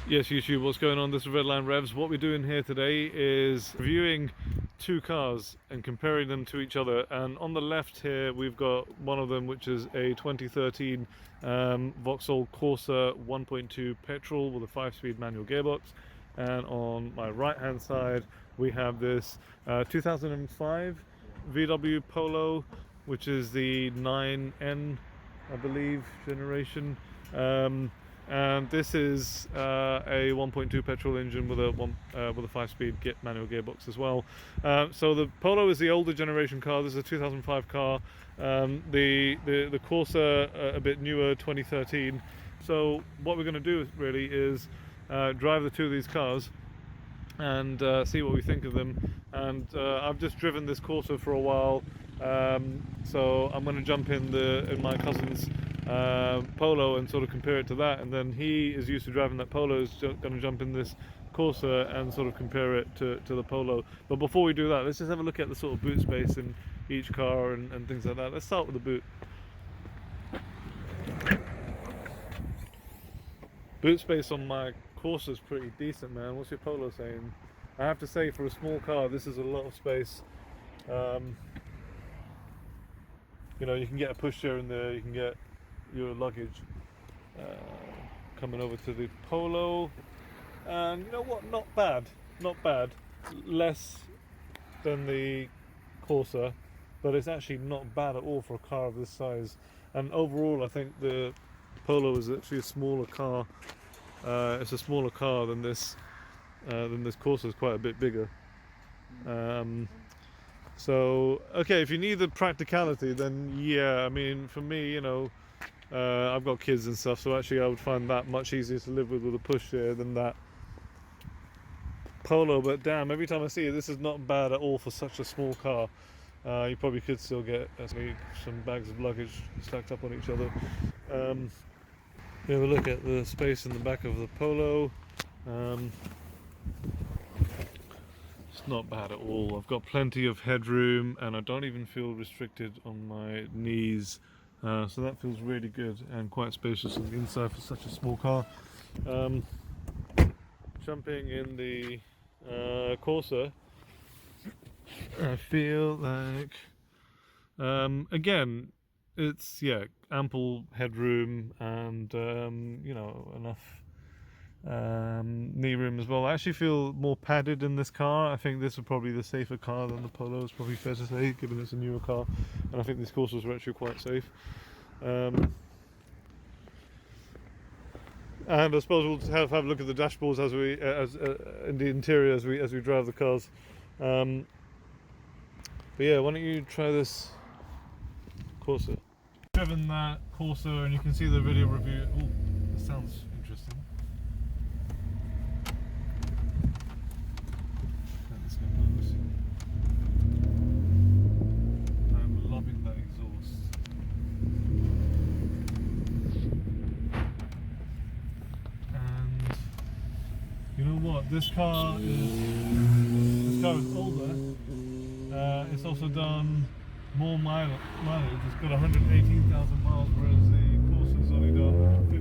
Yes, YouTube, what's going on? This is Redline Revs. What we're doing here today is reviewing two cars and comparing them to each other. And on the left here, we've got one of them, which is a 2013 Vauxhall Corsa 1.2 petrol with a 5-speed manual gearbox. And on my right-hand side, we have this 2005 VW Polo, which is the 9N, I believe, generation. And this is a 1.2 petrol engine with a 5-speed manual gearbox as well. So the Polo is the older generation car. This is a 2005 car. The Corsa a bit newer, 2013. So what we're going to do really is drive the two of these cars and see what we think of them. And I've just driven this Corsa for a while, so I'm going to jump in my cousin's Polo and sort of compare it to that, and then he is used to driving that Polo, is going to jump in this Corsa and sort of compare it to the Polo. But before we do that, let's just have a look at the sort of boot space in each car and things like that. Let's start with the boot. Boot space on my Corsa is pretty decent, man. What's your Polo saying? I have to say, for a small car, this is a lot of space. You know, you can get a pushchair in there, you can get your luggage. Coming over to the Polo, and you know what, not bad, less than the Corsa, but it's actually not bad at all for a car of this size. And overall, I think the Polo is actually a smaller car. It's a smaller car than this Corsa is quite a bit bigger. So okay, if you need the practicality, then yeah, I mean, for me, you know, I've got kids and stuff, so actually I would find that much easier to live with a pushchair than that Polo. But damn, every time I see it, this is not bad at all for such a small car. You probably could still get some bags of luggage stacked up on each other. We have a look at the space in the back of the Polo. It's not bad at all. I've got plenty of headroom, and I don't even feel restricted on my knees. So that feels really good and quite spacious on the inside for such a small car. Jumping in the Corsa, I feel like again, it's ample headroom and you know, enough knee room as well. I actually feel more padded in this car. I think this is probably the safer car than the Polo, is probably fair to say, given it's a newer car, and I think these Corsas are actually quite safe. And I suppose we'll have a look at the dashboards as we in the interior as we drive the cars. But yeah, why don't you try this Corsa? Driven that Corsa, and you can see the video review. Oh, this sounds interesting. I'm loving that exhaust. And you know what? This car is older. It's also done more mileage. It's got 118,000 miles, whereas the Corsa's only done 50.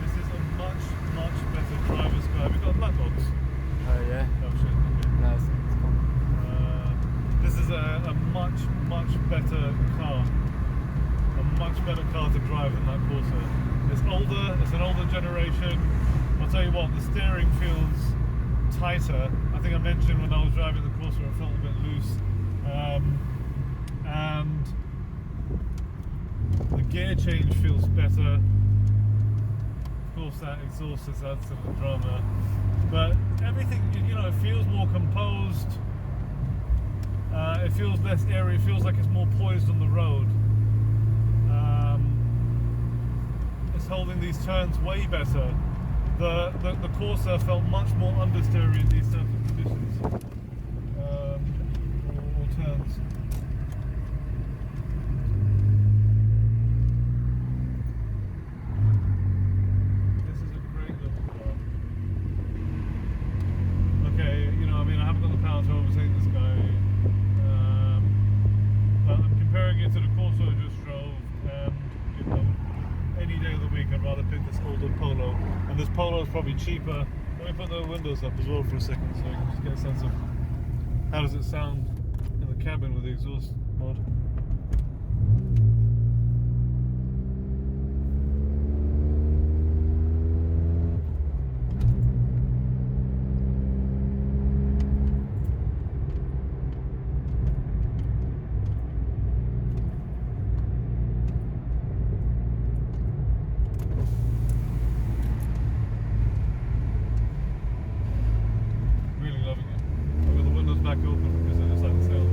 This is a much better driver's car. Have you got black box? Oh yeah. Oh shit. Okay. No, it's cool. This is a much better car. A much better car to drive than that Corsa. It's older, it's an older generation. I'll tell you what, the steering feels tighter. I think I mentioned when I was driving the Corsa it felt a bit loose. And the gear change feels better. Of course that exhaust has had some drama. But everything, you know, it feels more composed. It feels less airy, it feels like it's more poised on the road. It's holding these turns way better. The Corsa felt much more understeery in these types of conditions, or turns. This is a great little car. Okay, you know, I mean, I haven't got the power to pick, I'd rather pick this older Polo. And this Polo is probably cheaper. Let me put the windows up as well for a second so you can just get a sense of how does it sound in the cabin with the exhaust mod. Back open because it is on sale.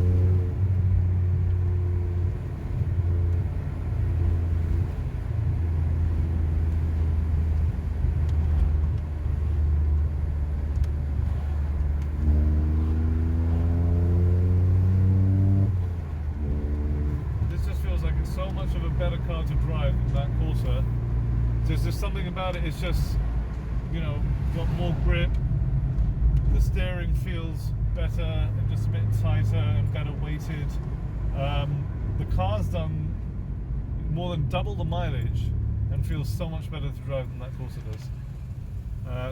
This just feels like it's so much of a better car to drive than that Corsa. There's just something about it, it's just, you know, got more grip. The steering feels better and just a bit tighter and better weighted. The car's done more than double the mileage and feels so much better to drive than that Corsa does.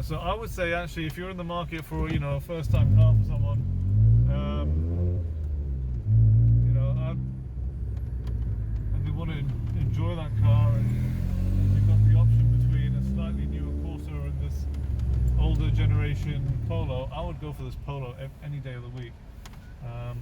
So I would say actually if you're in the market for, you know, a first time car for someone, you know, and they want to enjoy that car and you've got the option between a slightly newer Corsa and this older generation Polo, I would go for this Polo any day of the week. I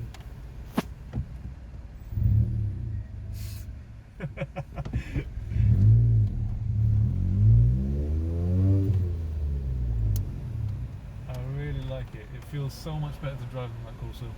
really like it. It feels so much better to drive than that Corsa.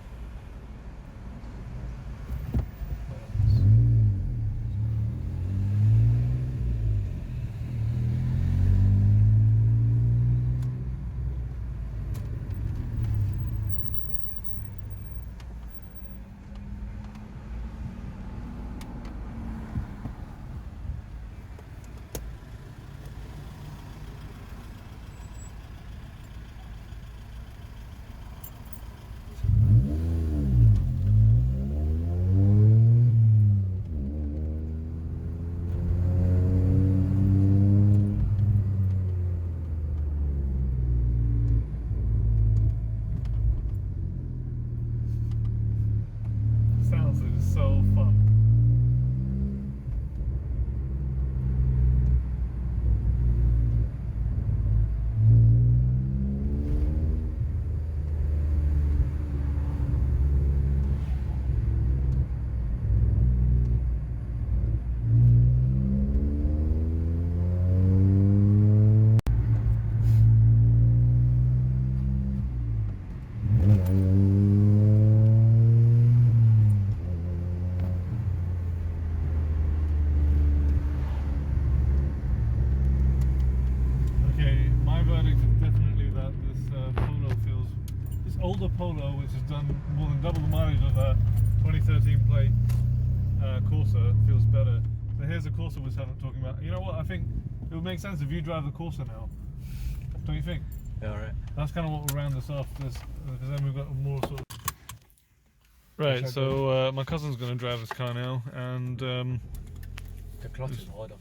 So fun. Older Polo, which has done more than double the mileage of that 2013 plate Corsa, feels better. So here's the Corsa we're talking about. You know what? I think it would make sense if you drive the Corsa now. Don't you think? Yeah, alright. That's kind of what will round this off, because then we've got more sort of... Right, so my cousin's going to drive this car now, and... the clutch is harder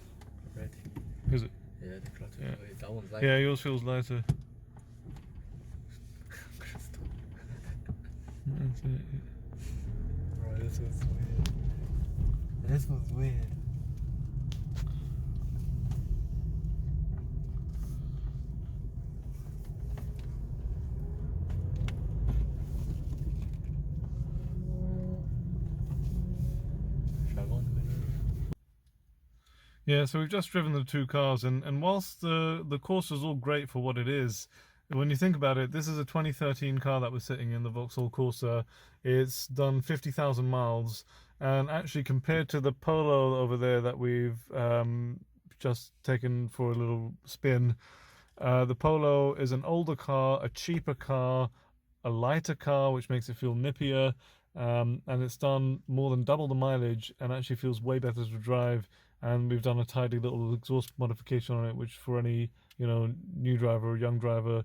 already. Is it? Yeah, the clutch is harder. That one's lighter. Yeah, yours feels lighter. That's it. Bro, this was weird. This was weird. Should I go in the middle? Yeah, so we've just driven the two cars, and whilst the Corsa is all great for what it is, when you think about it, this is a 2013 car that was sitting in the Vauxhall Corsa. It's done 50,000 miles, and actually compared to the Polo over there that we've just taken for a little spin, the Polo is an older car, a cheaper car, a lighter car, which makes it feel nippier, and it's done more than double the mileage and actually feels way better to drive. and we've done a tidy little exhaust modification on it, which for any new driver or young driver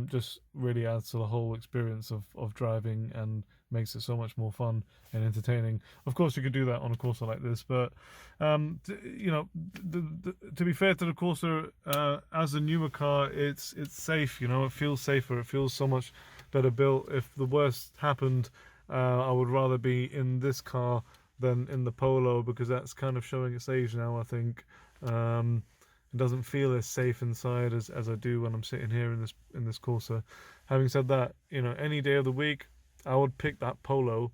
just really adds to the whole experience of driving and makes it so much more fun and entertaining. Of course, you could do that on a Corsa like this, but to be fair to the Corsa, as a newer car, it's safe. It feels safer. It feels so much better built. If the worst happened, I would rather be in this car than in the Polo, because that's kind of showing its age now, I think. It doesn't feel as safe inside as I do when I'm sitting here in this Corsa. Having said that, any day of the week, I would pick that Polo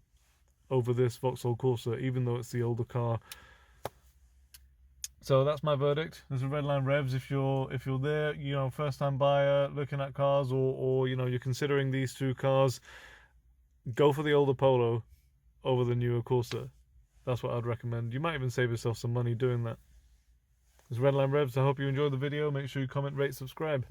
over this Vauxhall Corsa, even though it's the older car. So that's my verdict. There's a Redline Revs. If you're there, first time buyer looking at cars, or you're considering these two cars, go for the older Polo over the newer Corsa. That's what I'd recommend. You might even save yourself some money doing that. It's Redline Revs. I hope you enjoyed the video. Make sure you comment, rate, subscribe.